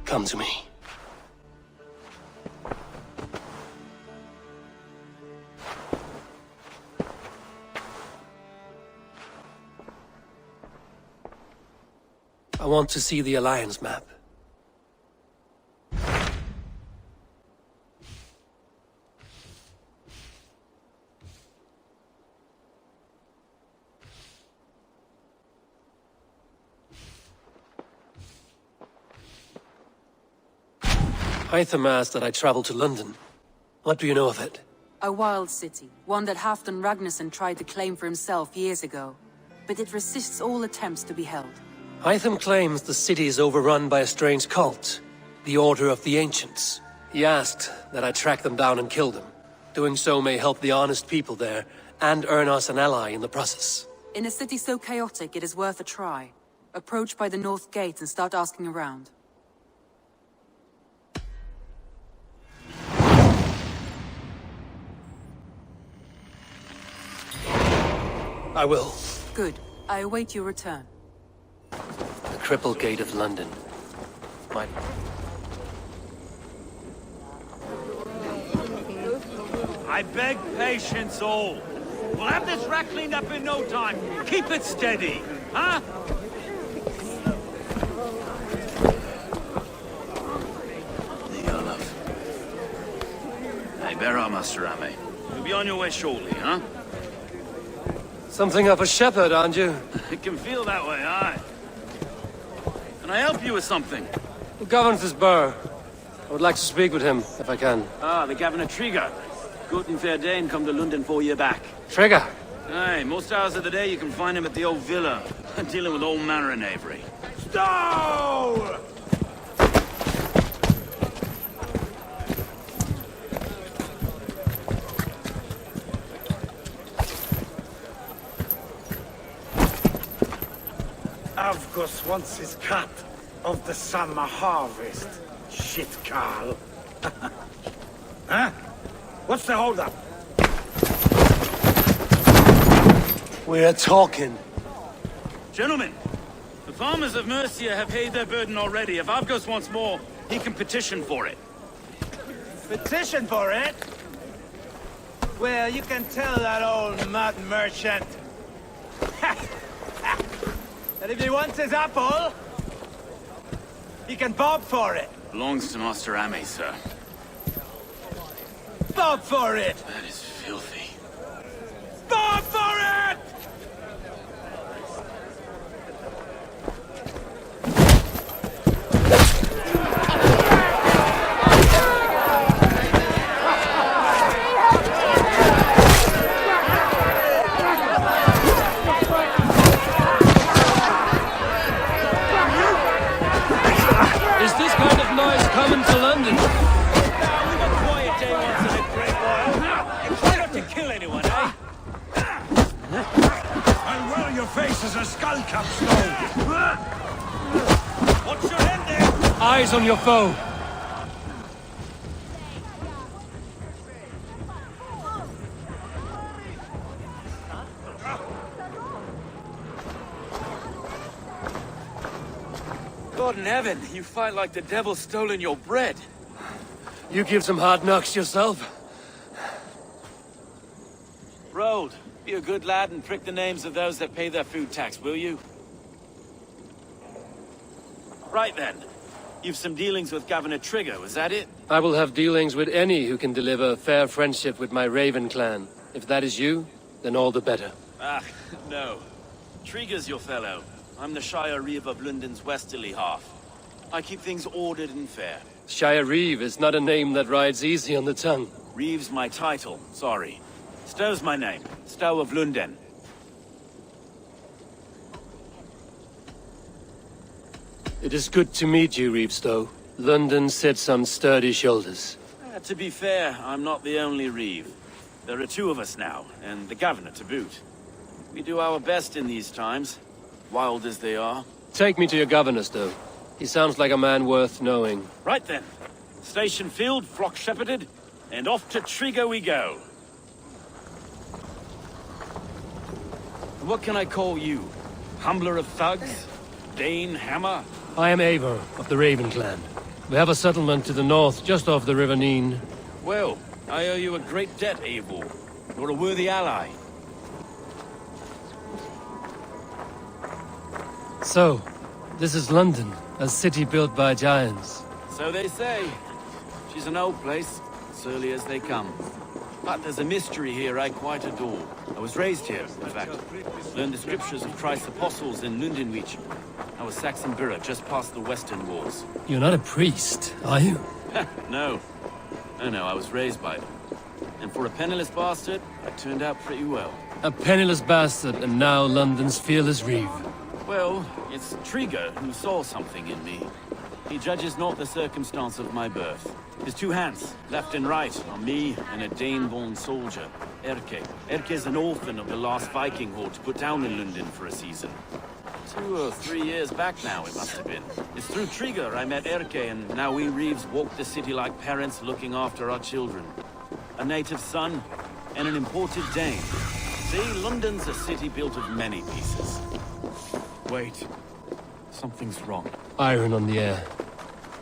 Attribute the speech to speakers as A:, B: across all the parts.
A: Come to me. I want to see the Alliance map. Hytham asked that I travel to London. What do you know of it?
B: A wild city, one that Halfdan Ragnarsson tried to claim for himself years ago. But it resists all attempts to be held.
A: Hytham claims the city is overrun by a strange cult, the Order of the Ancients. He asked that I track them down and kill them. Doing so may help the honest people there, and earn us an ally in the process.
B: In a city so chaotic, it is worth a try. Approach by the North Gate and start asking around.
A: I will.
B: Good. I await your return.
A: The Cripple Gate of London.
C: I beg patience, all. We'll have this wreck cleaned up in no time. Keep it steady, huh?
D: There you go, love. Hey, bear up, Master Ame.
C: You'll be on your way shortly, huh?
A: Something of a shepherd, aren't you?
C: It can feel that way, aye. Can I help you with something?
A: Who governs this burgh? I would like to speak with him, if I can.
C: Ah, the Governor Trigger. Good and fair Dane come to London 4 year back.
A: Trigger!
C: Aye, most hours of the day you can find him at the old villa, dealing with all manner of knavery. Stow!
E: Avgus wants his cut of the summer harvest. Shit, Carl. Huh? What's the holdup?
A: We're talking.
C: Gentlemen, the farmers of Mercia have paid their burden already. If Avgus wants more, he can petition for it.
E: Petition for it? Well, you can tell that old mud merchant that if he wants his apple, he can bob for it.
C: Belongs to Master Ame, sir.
E: Bob for it!
C: That is filthy.
E: Bob for it!
A: Is this kind of noise coming to London?
E: Face as a skull cap, Stowe.
C: What's your end there?
A: Eyes on your foe.
C: God in heaven, you fight like the devil's stolen your bread.
A: You give some hard knocks yourself.
C: Road, be a good lad and prick the names of those that pay their food tax, will you? Right then. You've some dealings with Governor Trigger, was that it?
A: I will have dealings with any who can deliver fair friendship with my Raven clan. If that is you, then all the better.
C: Ah, no. Trigger's your fellow. I'm the Shire Reeve of London's westerly half. I keep things ordered and fair.
A: Shire Reeve is not a name that rides easy on the tongue.
C: Reeve's my title, sorry. Stowe's my name. Stowe of London.
A: It is good to meet you, Reeve Stowe. London sits on sturdy shoulders.
C: To be fair, I'm not the only Reeve. There are two of us now, and the Governor to boot. We do our best in these times, wild as they are.
A: Take me to your governor, Stowe. He sounds like a man worth knowing.
C: Right then. Station filled, flock shepherded, and off to Trigger we go. What can I call you? Humbler of thugs? Dane Hammer?
A: I am Eivor of the Raven clan. We have a settlement to the north, just off the River Nene.
C: Well, I owe you a great debt, Eivor. You're a worthy ally.
A: So, this is London, a city built by giants.
C: So they say. She's an old place, as early as they come. But there's a mystery here I quite adore. I was raised here, in fact. Learned the scriptures of Christ's apostles in Lundenwich, our Saxon borough just past the western walls.
A: You're not a priest, are you?
C: No. No, I was raised by them. And for a penniless bastard, I turned out pretty well.
A: A penniless bastard, and now London's fearless reeve.
C: Well, it's Trigger who saw something in me. He judges not the circumstance of my birth. His two hands, left and right, are me and a Dane-born soldier, ERKE. ERKE is an orphan of the last Viking horde put down in London for a season. 2 or 3 years back now, it must have been. It's through Trigger I met ERKE, and now we Reeves walk the city like parents looking after our children. A native son, and an imported Dane. See, London's a city built of many pieces. Wait. Something's wrong.
A: Iron on the air.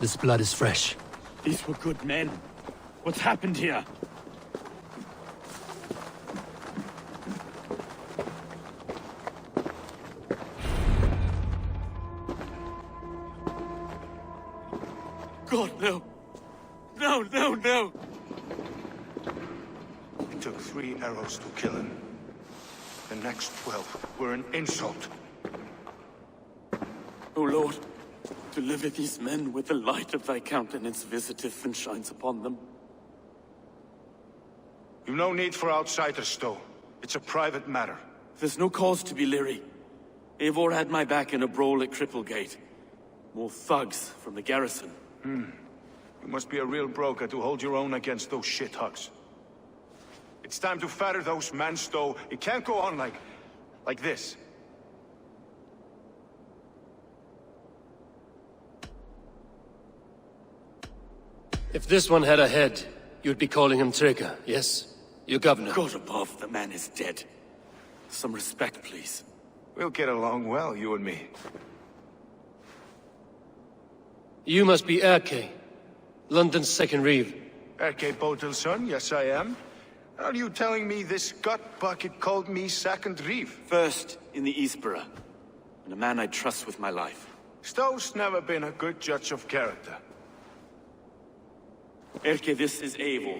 A: This blood is fresh.
C: These were good men. What's happened here? God, no. No, no, no!
F: It took 3 arrows to kill him. The next 12 were an insult.
C: O Lord, deliver these men with the light of thy countenance visiteth and shines upon them.
F: You've no need for outsiders, Stowe. It's a private matter.
C: There's no cause to be leery. Eivor had my back in a brawl at Cripplegate. More thugs from the garrison.
F: You must be a real broker to hold your own against those shithugs. It's time to fetter those men, Stowe. It can't go on like this.
A: If this one had a head, you'd be calling him Trigger, yes? Your governor.
C: God above, the man is dead. Some respect, please.
F: We'll get along well, you and me.
A: You must be ERKE, London's second reeve.
F: ERKE Botelson, yes I am. Are you telling me this gut bucket called me second reeve?
C: First in the Eastborough, and a man I trust with my life.
F: Stowe's never been a good judge of character.
C: ERKE, this is Eivor.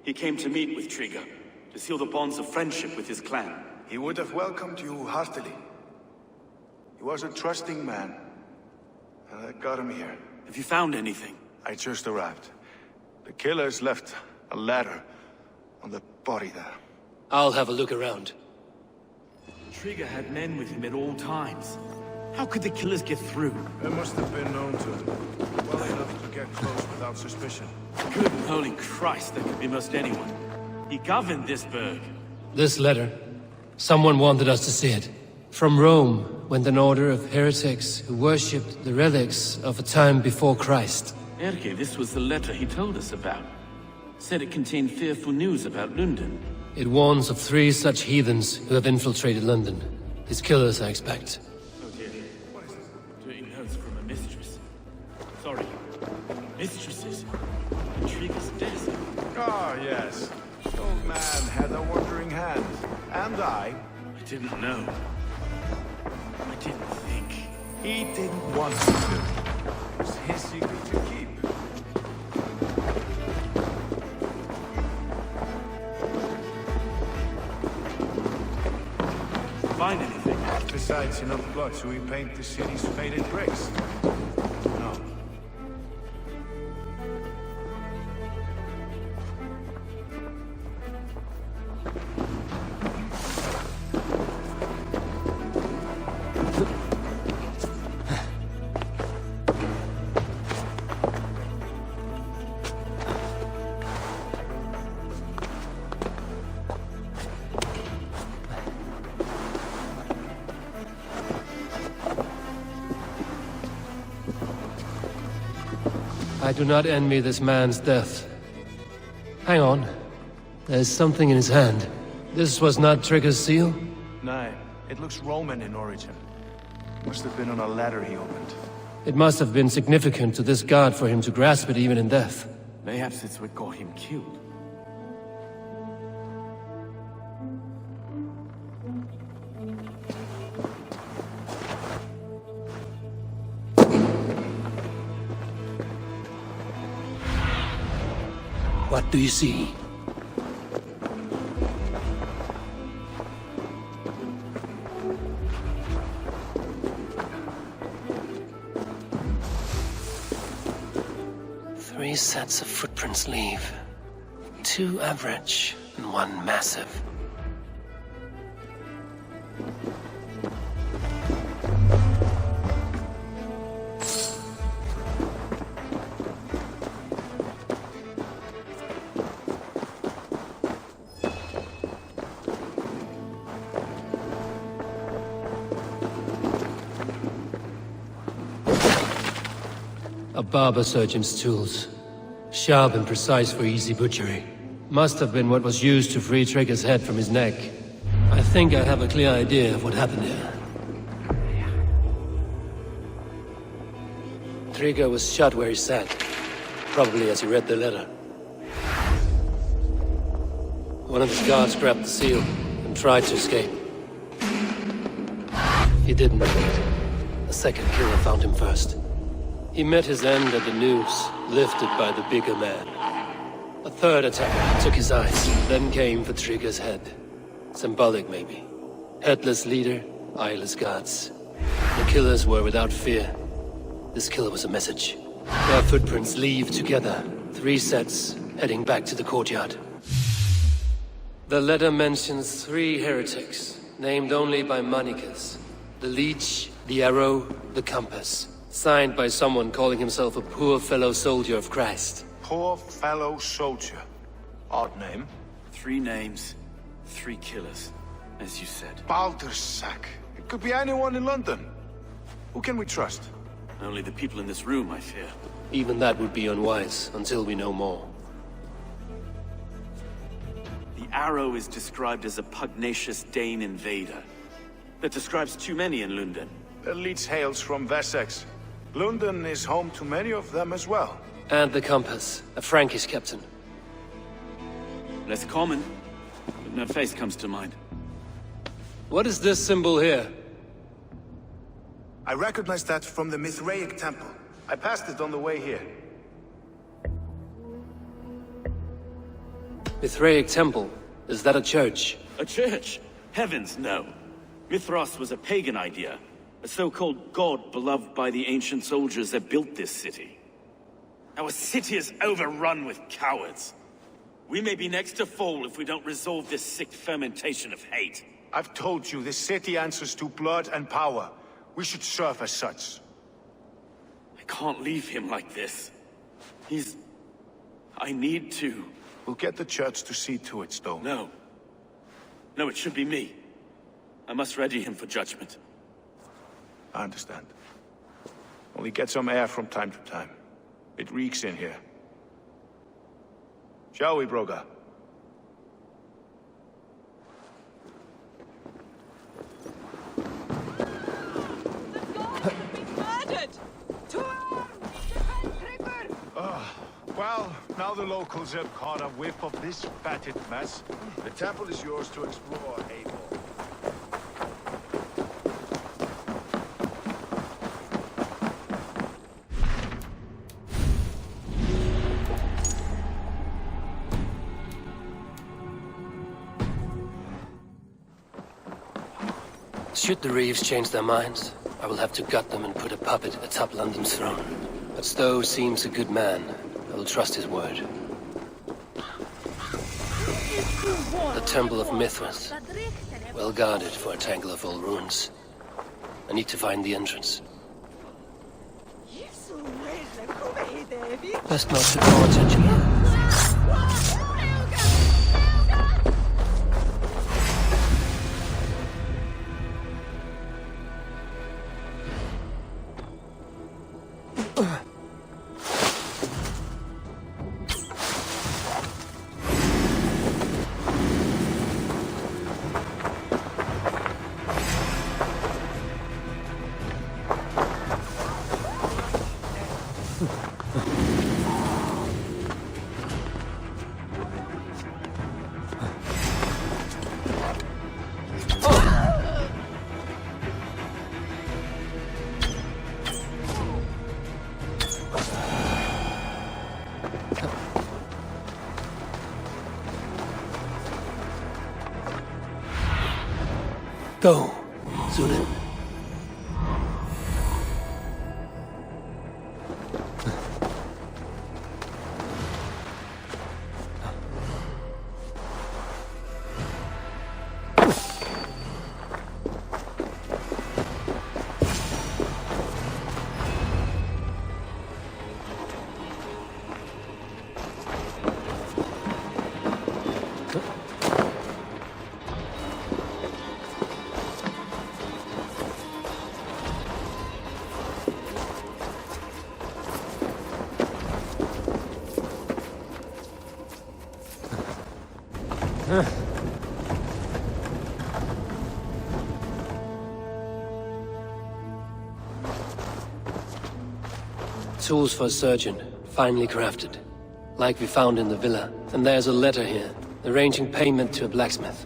C: He came to meet with Trigger, to seal the bonds of friendship with his clan.
F: He would have welcomed you heartily. He was a trusting man, and I got him here.
C: Have you found anything?
F: I just arrived. The killers left a ladder on the body there.
A: I'll have a look around.
C: Trigger had men with him at all times. How could the killers get through?
F: They must have been known to him. Well enough to get close without suspicion.
C: Good holy Christ, that could be most anyone. He governed this burg.
A: This letter. Someone wanted us to see it. From Rome went an order of heretics who worshipped the relics of a time before Christ.
C: ERKE, this was the letter he told us about. Said it contained fearful news about London.
A: It warns of 3 such heathens who have infiltrated London. His killers, I expect.
C: Oh dear. What is this? Dirty notes from a mistress. Sorry. Mistresses. Trigger's desk.
F: Ah, yes. The old man had a wandering hand. And I
C: didn't know. I didn't think.
F: He didn't want to do. It was his secret to keep.
C: Find anything?
F: Besides enough blood to repaint the city's faded bricks. No.
A: I do not envy this man's death. Hang on. There's something in his hand. This was not Trigger's seal?
F: No, it looks Roman in origin. Must have been on a ladder he opened.
A: It must have been significant to this god for him to grasp it even in death.
C: Perhaps it's what got him killed.
A: What do you see? Three sets of footprints leave. 2 average and 1 massive. A barber surgeon's tools. Sharp and precise for easy butchery. Must have been what was used to free Trigger's head from his neck. I think I have a clear idea of what happened here. Trigger was shot where he sat. Probably as he read the letter. One of his guards grabbed the seal and tried to escape. He didn't. A second killer found him first. He met his end at the noose, lifted by the bigger man. A third attacker took his eyes, then came for Trigger's head. Symbolic, maybe. Headless leader, eyeless guards. The killers were without fear. This killer was a message. Their footprints leave together. 3 sets, heading back to the courtyard. The letter mentions 3 heretics, named only by Manicus. The Leech, the Arrow, the Compass. Signed by someone calling himself a poor fellow soldier of Christ.
F: Poor fellow soldier. Odd name.
C: 3 names, 3 killers, as you said.
F: Baldersack. It could be anyone in London. Who can we trust?
C: Only the people in this room, I fear.
A: Even that would be unwise, until we know more.
C: The Arrow is described as a pugnacious Dane invader. That describes too many in London.
F: The Leech hails from Wessex. London is home to many of them as well.
A: And the Compass, a Frankish captain.
C: Less common, but no face comes to mind.
A: What is this symbol here?
F: I recognize that from the Mithraic temple. I passed it on the way here.
A: Mithraic temple? Is that a church?
C: A church? Heavens, no. Mithras was a pagan idea. A so-called god beloved by the ancient soldiers that built this city. Our city is overrun with cowards. We may be next to fall if we don't resolve this sick fermentation of hate.
F: I've told you, this city answers to blood and power. We should serve as such.
C: I can't leave him like this. I need to.
F: We'll get the church to see to it, Stowe.
C: No. No, it should be me. I must ready him for judgment.
F: I understand. Only get some air from time to time. It reeks in here. Shall we, Broga? Well, now the locals have caught a whiff of this fatted mess. The temple is yours to explore, Eivor.
A: Should the Reeves change their minds, I will have to gut them and put a puppet atop London's throne. But Stowe seems a good man. I will trust his word. The Temple of Mithras. Well guarded for a tangle of old ruins. I need to find the entrance. Best not to draw attention. Go, Zulin. Tools for a surgeon, finely crafted. Like we found in the villa. And there's a letter here, arranging payment to a blacksmith.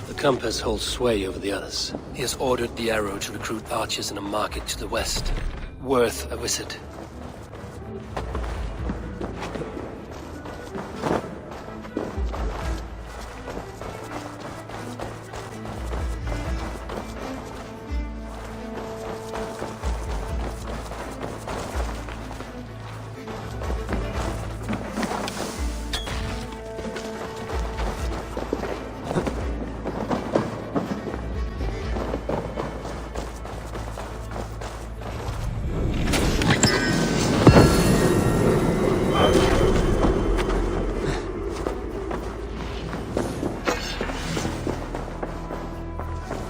A: The compass holds sway over the others. He has ordered the arrow to recruit archers in a market to the west. Worth a visit.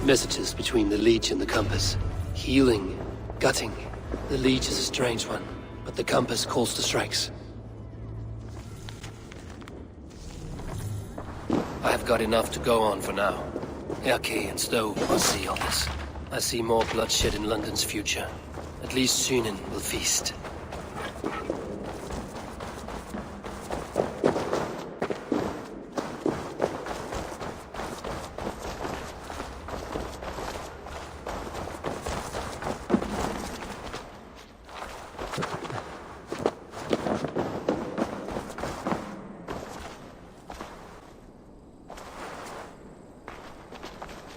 A: Messages between the leech and the compass. Healing, gutting. The leech is a strange one, but the compass calls to strikes. I have got enough to go on for now. ERKE and STOWE will see all this. I see more bloodshed in London's future. At least Sunan will feast.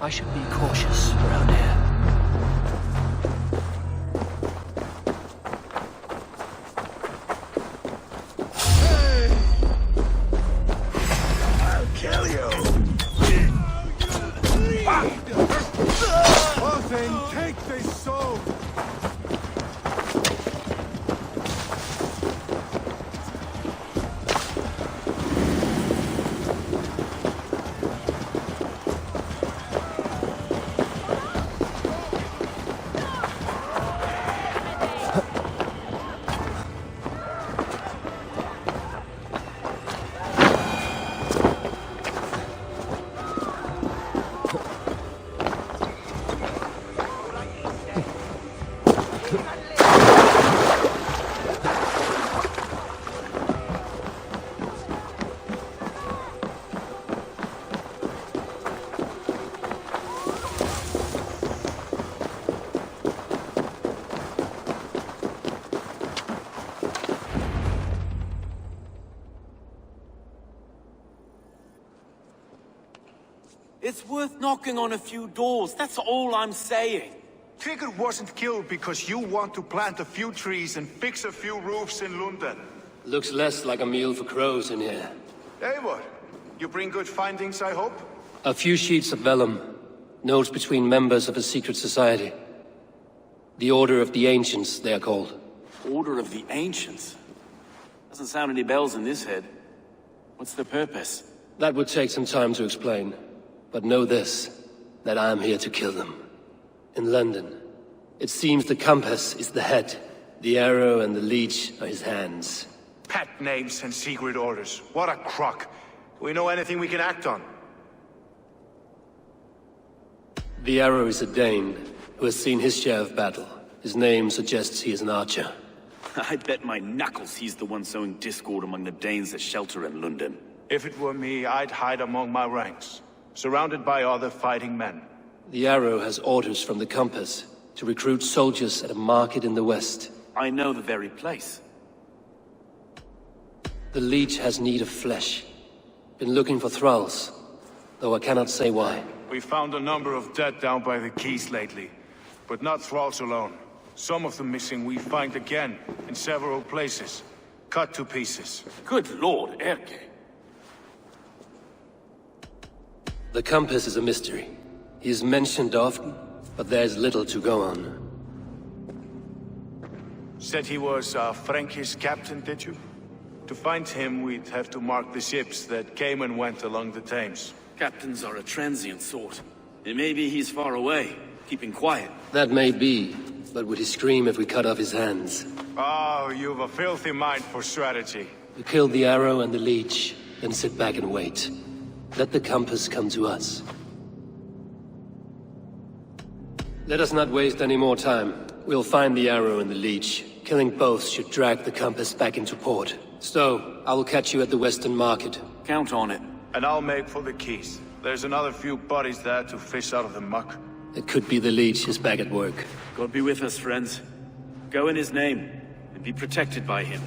A: I should be cautious around here.
F: Hey! I'll kill you! Othin, take this sword!
C: It's worth knocking on a few doors, that's all I'm saying.
F: Trigger wasn't killed because you want to plant a few trees and fix a few roofs in London.
A: Looks less like a meal for crows in here.
F: Eivor, you bring good findings, I hope?
A: A few sheets of vellum. Notes between members of a secret society. The Order of the Ancients, they are called.
C: Order of the Ancients? Doesn't sound any bells in this head. What's the purpose?
A: That would take some time to explain. But know this, that I am here to kill them. In London, it seems the compass is the head. The arrow and the leech are his hands.
F: Pet names and secret orders. What a crock. Do we know anything we can act on?
A: The arrow is a Dane, who has seen his share of battle. His name suggests he is an archer.
C: I bet my knuckles he's the one sowing discord among the Danes that shelter in London.
F: If it were me, I'd hide among my ranks, surrounded by other fighting men.
A: The arrow has orders from the compass to recruit soldiers at a market in the west.
C: I know the very place.
A: The leech has need of flesh. Been looking for thralls, though I cannot say why.
F: We found a number of dead down by the quays lately, but not thralls alone. Some of the missing we find again in several places, cut to pieces.
C: Good lord, ERKE.
A: The compass is a mystery. He is mentioned often, but there's little to go on.
F: Said he was a Frankish captain, did you? To find him, we'd have to mark the ships that came and went along the Thames.
C: Captains are a transient sort. It may be he's far away, keeping quiet.
A: That may be, but would he scream if we cut off his hands?
F: Oh, you've a filthy mind for strategy.
A: We kill the arrow and the leech, then sit back and wait. Let the compass come to us. Let us not waste any more time. We'll find the arrow and the leech. Killing both should drag the compass back into port. Stowe, I will catch you at the Western Market.
C: Count on it.
F: And I'll make for the quays. There's another few bodies there to fish out of the muck.
A: It could be the leech is back at work.
C: God be with us, friends. Go in his name, and be protected by him.